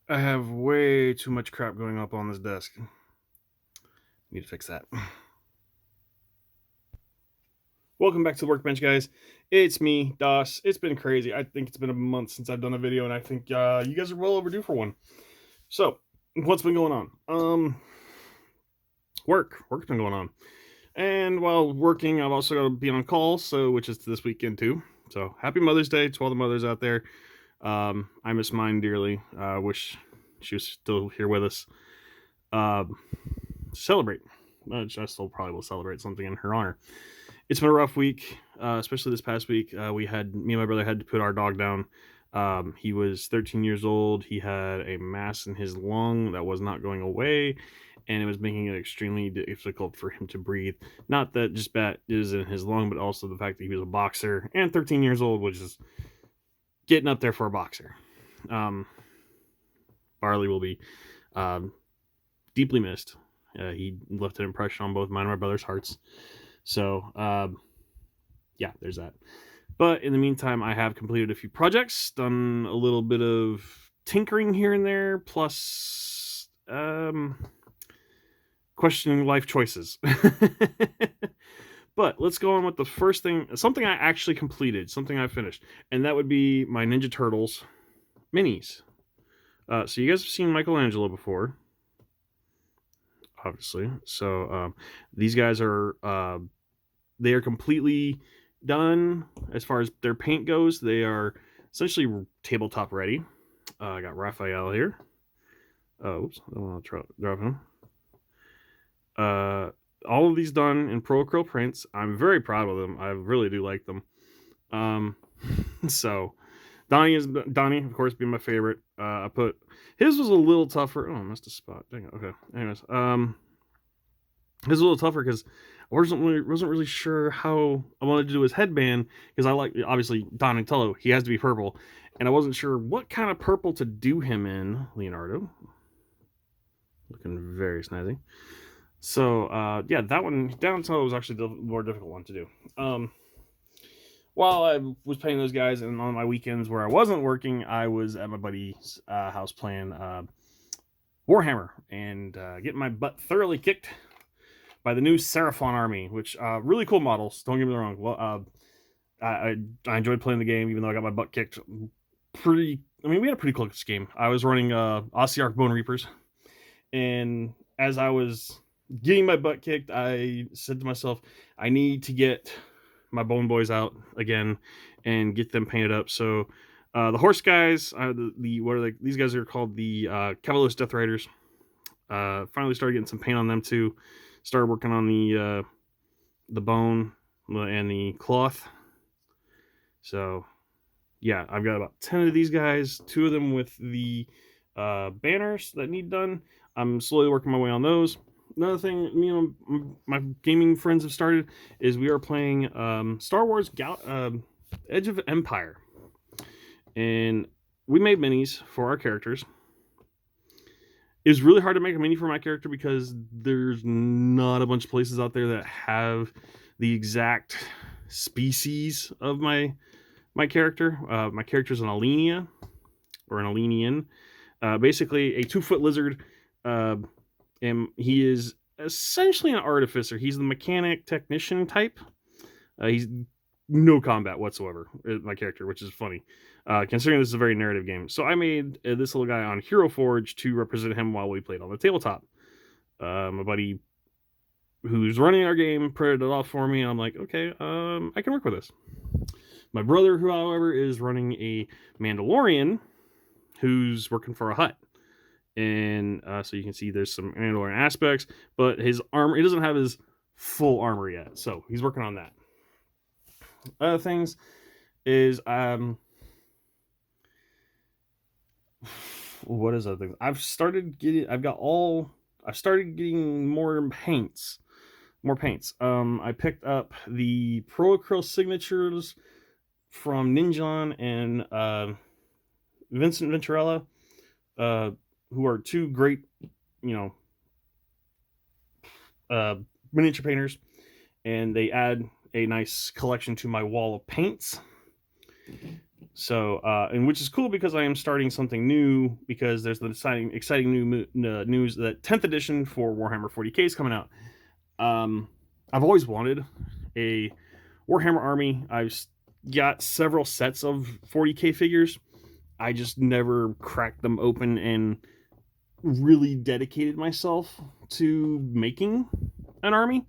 I have way too much crap going up on this desk. Need to fix that. Welcome back to the workbench, guys. It's me, Das. It's been crazy. I think it's been a month since I've done a video, and I think you guys are well overdue for one. So, what's been going on? Work's been going on. And while working, I've also got to be on call, which is this weekend too. So, happy Mother's Day to all the mothers out there. I miss mine dearly. Wish she was still here with us. Celebrate. I still probably will celebrate something in her honor. It's been a rough week, especially this past week. Me and my brother had to put our dog down. He was 13 years old. He had a mass in his lung that was not going away, and it was making it extremely difficult for him to breathe. Not that just bat is in his lung, but also the fact that he was a boxer and 13 years old, which is getting up there for a boxer. Barley will be deeply missed. He left an impression on both mine and my brother's hearts. So, yeah, there's that. But in the meantime, I have completed a few projects, done a little bit of tinkering here and there, plus questioning life choices. But let's go on with the first thing, something I actually completed, something I finished, and that would be my Ninja Turtles minis. So you guys have seen Michelangelo before, obviously. So these guys are they are completely done as far as their paint goes. They are essentially tabletop ready. I got Raphael here. Oops, I don't want to drop him. All of these done in Pro Acrylic prints. I'm very proud of them. I really do like them. So Donnie, of course, being my favorite. I put his was a little tougher. Oh, I missed a spot. Dang it. Okay. Anyways, his was a little tougher because I wasn't really sure how I wanted to do his headband, because I like, obviously, Donatello. He has to be purple, and I wasn't sure what kind of purple to do him in. Leonardo, looking very snazzy. So yeah, that one, Donatello, was actually the more difficult one to do. While I was playing those guys, and on my weekends where I wasn't working, I was at my buddy's house playing Warhammer and getting my butt thoroughly kicked by the new Seraphon army, which really cool models. Don't get me wrong. Well, I enjoyed playing the game, even though I got my butt kicked. We had a pretty close game. I was running Ossiarch Bone Reapers, and as I was getting my butt kicked, I said to myself, I need to get my Bone Boys out again and get them painted up. So the horse guys, these guys are called the Cavalos Death Riders. Finally started getting some paint on them too. Started working on the bone and the cloth. So yeah, I've got about 10 of these guys, 2 of them with the banners that need done. I'm slowly working my way on those. Another thing me and my gaming friends have started is we are playing Star Wars Edge of Empire. And we made minis for our characters. It was really hard to make a mini for my character because there's not a bunch of places out there that have the exact species of my character. My character's an Alenia, or an Alenian. Basically a 2-foot lizard. And he is essentially an artificer. He's the mechanic technician type. He's no combat whatsoever, my character, which is funny, considering this is a very narrative game. So I made this little guy on Hero Forge to represent him while we played on the tabletop. My buddy who's running our game printed it off for me, and I'm like, okay, I can work with this. My brother, who, however, is running a Mandalorian who's working for a hut. And so you can see there's some Mandalorian aspects, but his armor, he doesn't have his full armor yet, so he's working on that. Other things is what is other things? I've started getting more paints. I picked up the Pro Acryl signatures from Ninjon and Vincent Venturella, who are 2 great, miniature painters, and they add a nice collection to my wall of paints. So, and which is cool because I am starting something new, because there's the exciting new news that 10th edition for Warhammer 40k is coming out. I've always wanted a Warhammer army. I've got several sets of 40k figures. I just never cracked them open and really dedicated myself to making an army.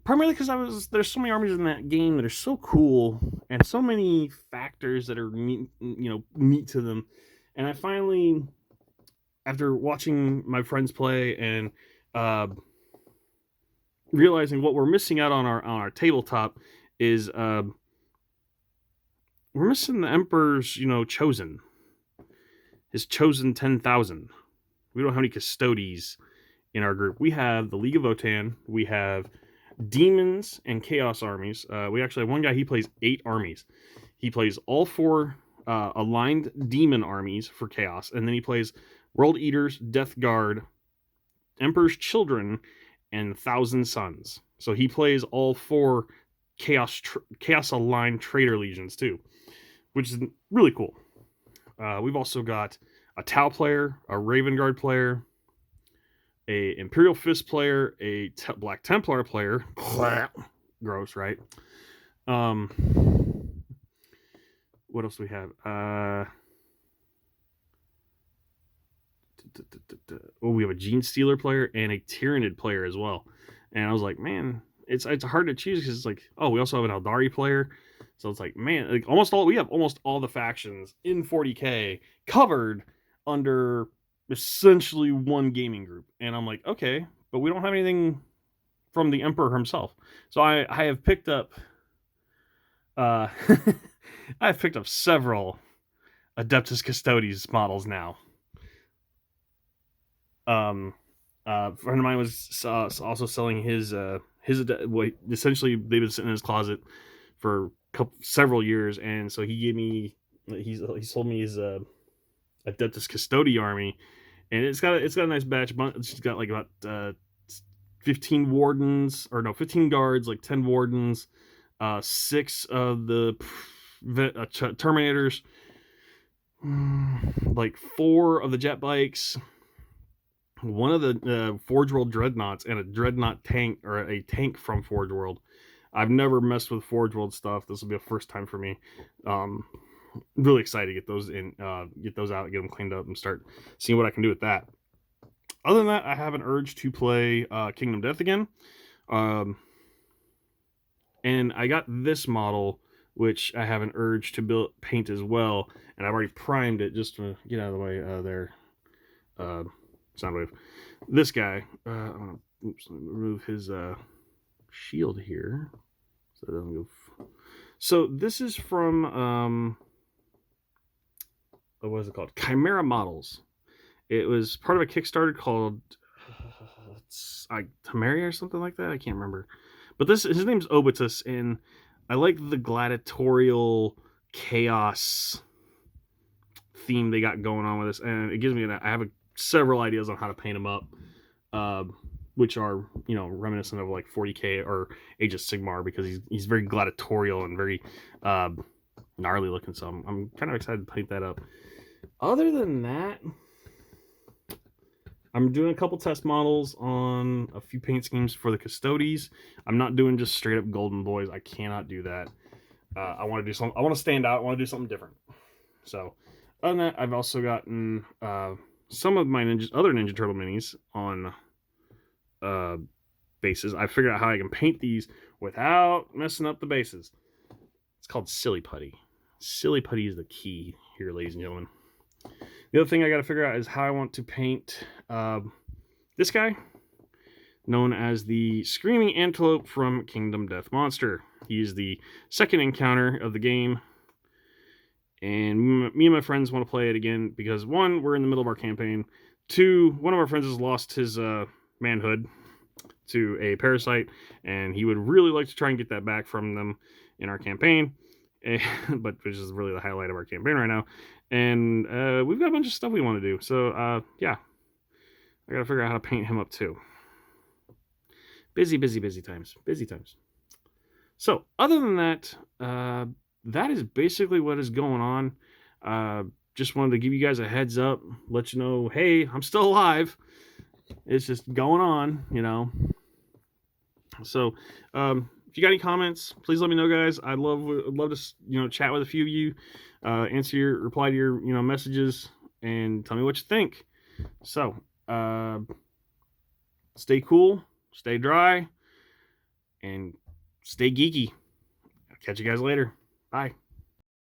Primarily because there's so many armies in that game that are so cool, and so many factors that are neat to them. And I finally, after watching my friends play and uh, realizing what we're missing out on our tabletop is we're missing the Emperor's chosen, his chosen 10,000. We don't have any custodies in our group. We have the League of Votan. We have demons and chaos armies. We actually have one guy, he plays 8 armies. He plays all 4 aligned demon armies for chaos, and then he plays World Eaters, Death Guard, Emperor's Children, and Thousand Sons. So he plays all 4 chaos aligned Traitor Legions too, which is really cool. We've also got a Tau player, a Raven Guard player, a Imperial Fist player, a Black Templar player. Gross, right? What else do we have? We have a Gene Stealer player and a Tyrannid player as well. And I was like, man, it's hard to choose, because it's like, oh, we also have an Eldari player. So it's like, man, like we have almost all the factions in 40k covered under essentially one gaming group. And I'm like, okay, but we don't have anything from the Emperor himself. So I have picked up I've picked up several Adeptiacustodies models now. A friend of mine was also selling his essentially they've been sitting in his closet for several years, and so he sold me his Adeptiacustodies army, and it's got a nice batch. It's got like about 15 wardens, or no, 15 guards, like 10 wardens, 6 of the Terminators, like 4 of the jet bikes, 1 of the Forge World Dreadnoughts, and a Dreadnought tank, or a tank from Forge World. I've never messed with Forge World stuff. This will be a first time for me. Really excited to get those out, get them cleaned up, and start seeing what I can do with that. Other than that, I have an urge to play Kingdom Death again. And I got this model, which I have an urge to paint as well, and I've already primed it, just to get out of the way there. Soundwave. This guy, oops, let me remove his shield here, so it doesn't go. So this is from what is it called? Chimera Models. It was part of a Kickstarter called Tamaria or something like that. I can't remember. But his name's Obitus, and I like the gladiatorial chaos theme they got going on with this, and it gives me I have several ideas on how to paint him up, which are reminiscent of like 40k or Age of Sigmar, because he's very gladiatorial and very gnarly looking. So I'm kind of excited to paint that up. Other than that, I'm doing a couple test models on a few paint schemes for the Custodies. I'm not doing just straight up Golden Boys. I cannot do that. I want to do something. I want to stand out. I want to do something different. So, other than that, I've also gotten some of my other Ninja Turtle minis on bases. I figured out how I can paint these without messing up the bases. It's called Silly Putty. Silly Putty is the key here, ladies and gentlemen. The other thing I got to figure out is how I want to paint this guy, known as the Screaming Antelope from Kingdom Death Monster. He is the second encounter of the game, and me and my friends want to play it again because, 1, we're in the middle of our campaign. 2, one of our friends has lost his manhood to a parasite, and he would really like to try and get that back from them in our campaign, but which is really the highlight of our campaign right now. And we've got a bunch of stuff we want to do. So, yeah. I got to figure out how to paint him up, too. Busy times. Busy times. So, other than that, that is basically what is going on. Just wanted to give you guys a heads up, let you know, hey, I'm still alive. It's just going on, you know. So, if you got any comments, please let me know, guys. I'd love to chat with a few of you, reply to your messages, and tell me what you think. So, stay cool, stay dry, and stay geeky. I'll catch you guys later. Bye.